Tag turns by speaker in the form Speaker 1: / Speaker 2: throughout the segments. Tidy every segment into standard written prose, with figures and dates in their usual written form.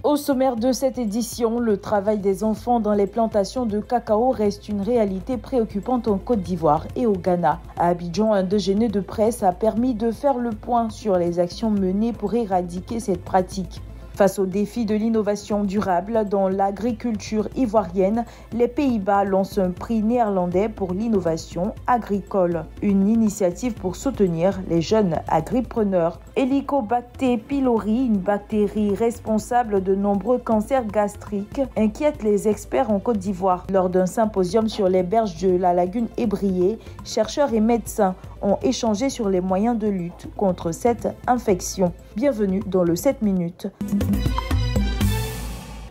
Speaker 1: Au sommaire de cette édition, le travail des enfants dans les plantations de cacao reste une réalité préoccupante en Côte d'Ivoire et au Ghana. À Abidjan, un déjeuner de presse a permis de faire le point sur les actions menées pour éradiquer cette pratique. Face aux défis de l'innovation durable dans l'agriculture ivoirienne, les Pays-Bas lancent un prix néerlandais pour l'innovation agricole, une initiative pour soutenir les jeunes agripreneurs. Helicobacter pylori, une bactérie responsable de nombreux cancers gastriques, inquiète les experts en Côte d'Ivoire. Lors d'un symposium sur les berges de la lagune Ébrié, chercheurs et médecins ont échangé sur les moyens de lutte contre cette infection. Bienvenue dans le 7 minutes.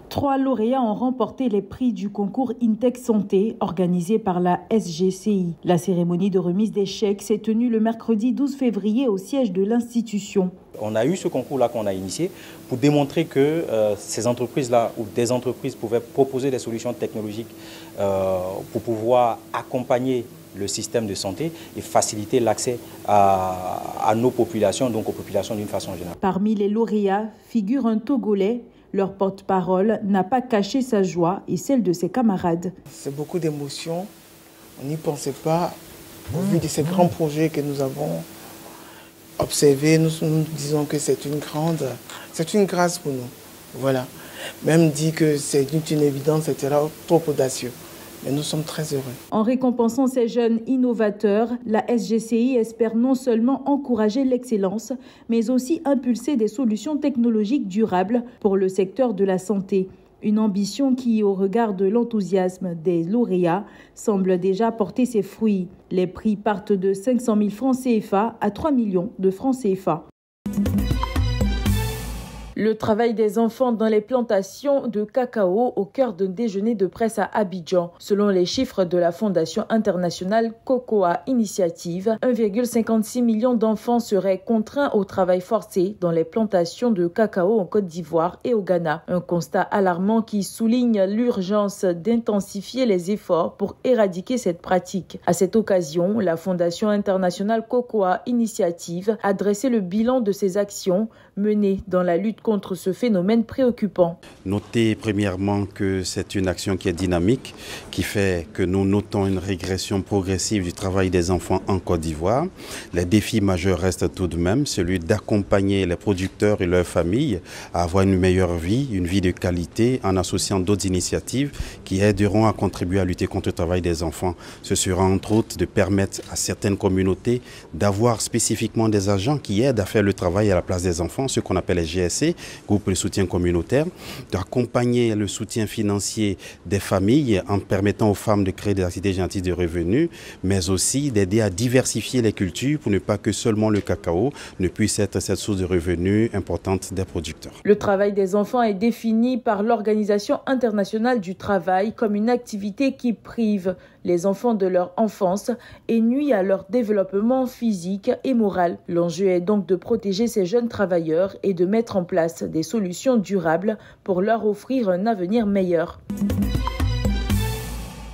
Speaker 1: 3 lauréats ont remporté les prix du concours Intech Santé organisé par la SGCI. La cérémonie de remise des chèques s'est tenue le mercredi 12 février au siège de l'institution.
Speaker 2: On a eu ce concours-là qu'on a initié pour démontrer que ces entreprises-là ou des entreprises pouvaient proposer des solutions technologiques pour pouvoir accompagner le système de santé et faciliter l'accès à nos populations, donc aux populations d'une façon générale.
Speaker 1: Parmi les lauréats figure un Togolais. Leur porte-parole n'a pas caché sa joie et celle de ses camarades.
Speaker 3: C'est beaucoup d'émotions. On n'y pensait pas. Au vu de ces grands projets que nous avons observés, nous disons que c'est une grâce pour nous. Voilà. Même dit que c'est une évidence, c'était trop audacieux. Mais nous sommes très heureux.
Speaker 1: En récompensant ces jeunes innovateurs, la SGCI espère non seulement encourager l'excellence, mais aussi impulser des solutions technologiques durables pour le secteur de la santé. Une ambition qui, au regard de l'enthousiasme des lauréats, semble déjà porter ses fruits. Les prix partent de 500 000 francs CFA à 3 millions de francs CFA. Le travail des enfants dans les plantations de cacao au cœur d'un déjeuner de presse à Abidjan. Selon les chiffres de la Fondation internationale Cocoa Initiative, 1,56 million d'enfants seraient contraints au travail forcé dans les plantations de cacao en Côte d'Ivoire et au Ghana. Un constat alarmant qui souligne l'urgence d'intensifier les efforts pour éradiquer cette pratique. À cette occasion, la Fondation internationale Cocoa Initiative a dressé le bilan de ses actions menées dans la lutte contre ce phénomène préoccupant.
Speaker 4: Notez premièrement que c'est une action qui est dynamique, qui fait que nous notons une régression progressive du travail des enfants en Côte d'Ivoire. Les défis majeurs restent tout de même celui d'accompagner les producteurs et leurs familles à avoir une meilleure vie, une vie de qualité, en associant d'autres initiatives qui aideront à contribuer à lutter contre le travail des enfants. Ce sera entre autres de permettre à certaines communautés d'avoir spécifiquement des agents qui aident à faire le travail à la place des enfants, ce qu'on appelle les GSC, groupe de soutien communautaire, d'accompagner le soutien financier des familles en permettant aux femmes de créer des activités génétiques de revenus, mais aussi d'aider à diversifier les cultures pour ne pas que seulement le cacao ne puisse être cette source de revenus importante des producteurs.
Speaker 1: Le travail des enfants est défini par l'Organisation internationale du travail comme une activité qui prive les enfants de leur enfance et nuit à leur développement physique et moral. L'enjeu est donc de protéger ces jeunes travailleurs et de mettre en place des solutions durables pour leur offrir un avenir meilleur.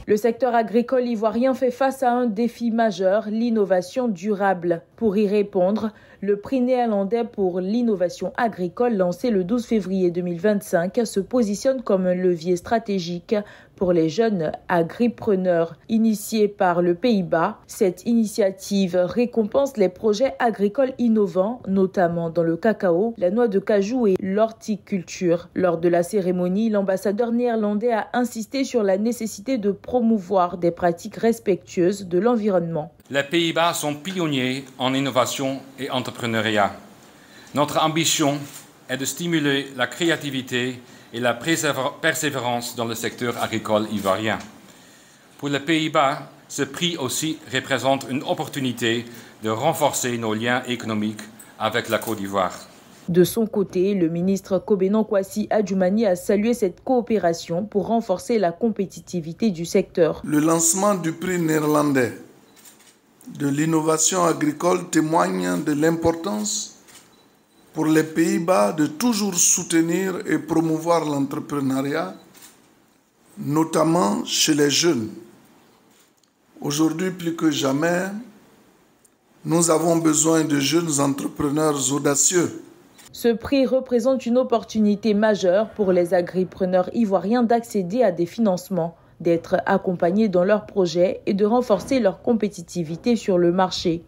Speaker 1: Le secteur agricole ivoirien fait face à un défi majeur, l'innovation durable. Pour y répondre, le prix néerlandais pour l'innovation agricole lancé le 12 février 2025 se positionne comme un levier stratégique pour les jeunes agripreneurs. Initiée par le Pays-Bas, cette initiative récompense les projets agricoles innovants, notamment dans le cacao, la noix de cajou et l'horticulture. Lors de la cérémonie, l'ambassadeur néerlandais a insisté sur la nécessité de promouvoir des pratiques respectueuses de l'environnement.
Speaker 5: Les Pays-Bas sont pionniers en innovation et entrepreneuriat. Notre ambition est de stimuler la créativité et la persévérance dans le secteur agricole ivoirien. Pour les Pays-Bas, ce prix aussi représente une opportunité de renforcer nos liens économiques avec la Côte d'Ivoire.
Speaker 1: De son côté, le ministre Kobenon Kwasi Adjoumani a salué cette coopération pour renforcer la compétitivité du secteur.
Speaker 6: Le lancement du prix néerlandais de l'innovation agricole témoigne de l'importance pour les Pays-Bas de toujours soutenir et promouvoir l'entrepreneuriat, notamment chez les jeunes. Aujourd'hui, plus que jamais, nous avons besoin de jeunes entrepreneurs audacieux.
Speaker 1: Ce prix représente une opportunité majeure pour les agripreneurs ivoiriens d'accéder à des financements, d'être accompagnés dans leurs projets et de renforcer leur compétitivité sur le marché.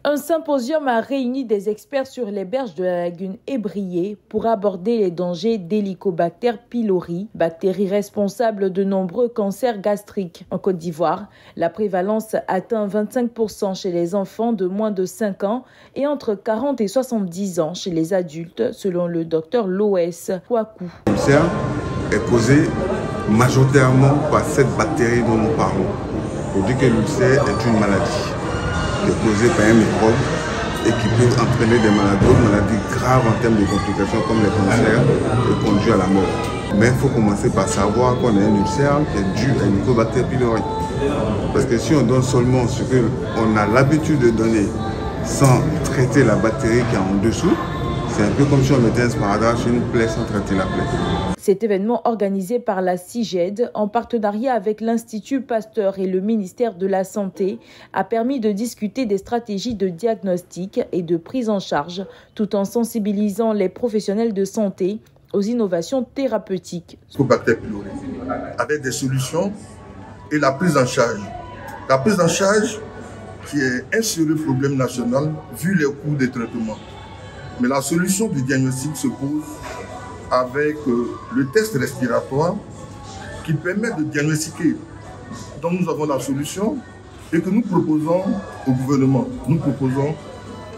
Speaker 1: Un symposium a réuni des experts sur les berges de la lagune Ébrié pour aborder les dangers d'Helicobacter pylori, bactérie responsable de nombreux cancers gastriques. En Côte d'Ivoire, la prévalence atteint 25% chez les enfants de moins de 5 ans et entre 40 et 70 ans chez les adultes, selon le docteur Loès Kouakou.
Speaker 7: L'ulcère est causé majoritairement par cette bactérie dont nous parlons. On dit que l'ulcère est une maladie qui est causée par un microbe et qui peut entraîner des maladies graves en termes de complications comme les cancers et conduire à la mort. Mais il faut commencer par savoir qu'on a un ulcère qui est dû à Helicobacter pylori. Parce que si on donne seulement ce qu'on a l'habitude de donner sans traiter la bactérie qui est en dessous, c'est un peu comme si on mettait un sparadrap sur une plaie sans traiter la plaie.
Speaker 1: Cet événement organisé par la CIGED en partenariat avec l'Institut Pasteur et le ministère de la Santé a permis de discuter des stratégies de diagnostic et de prise en charge tout en sensibilisant les professionnels de santé aux innovations thérapeutiques.
Speaker 8: Helicobacter pylori avec des solutions et la prise en charge. La prise en charge qui est un sérieux problème national vu les coûts des traitements. Mais la solution du diagnostic se pose avec le test respiratoire qui permet de diagnostiquer. Donc nous avons la solution et que nous proposons au gouvernement, nous proposons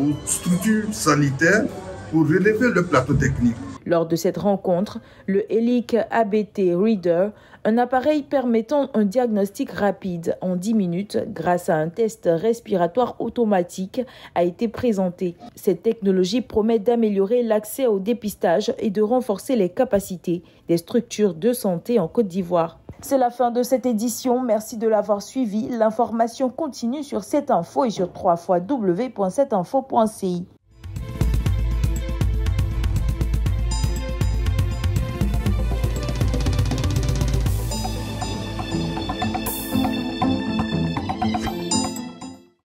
Speaker 8: aux structures sanitaires pour relever le plateau technique.
Speaker 1: Lors de cette rencontre, le Helic ABT Reader, un appareil permettant un diagnostic rapide en 10 minutes grâce à un test respiratoire automatique, a été présenté. Cette technologie promet d'améliorer l'accès au dépistage et de renforcer les capacités des structures de santé en Côte d'Ivoire. C'est la fin de cette édition. Merci de l'avoir suivi. L'information continue sur 7info et sur www.7info.ci.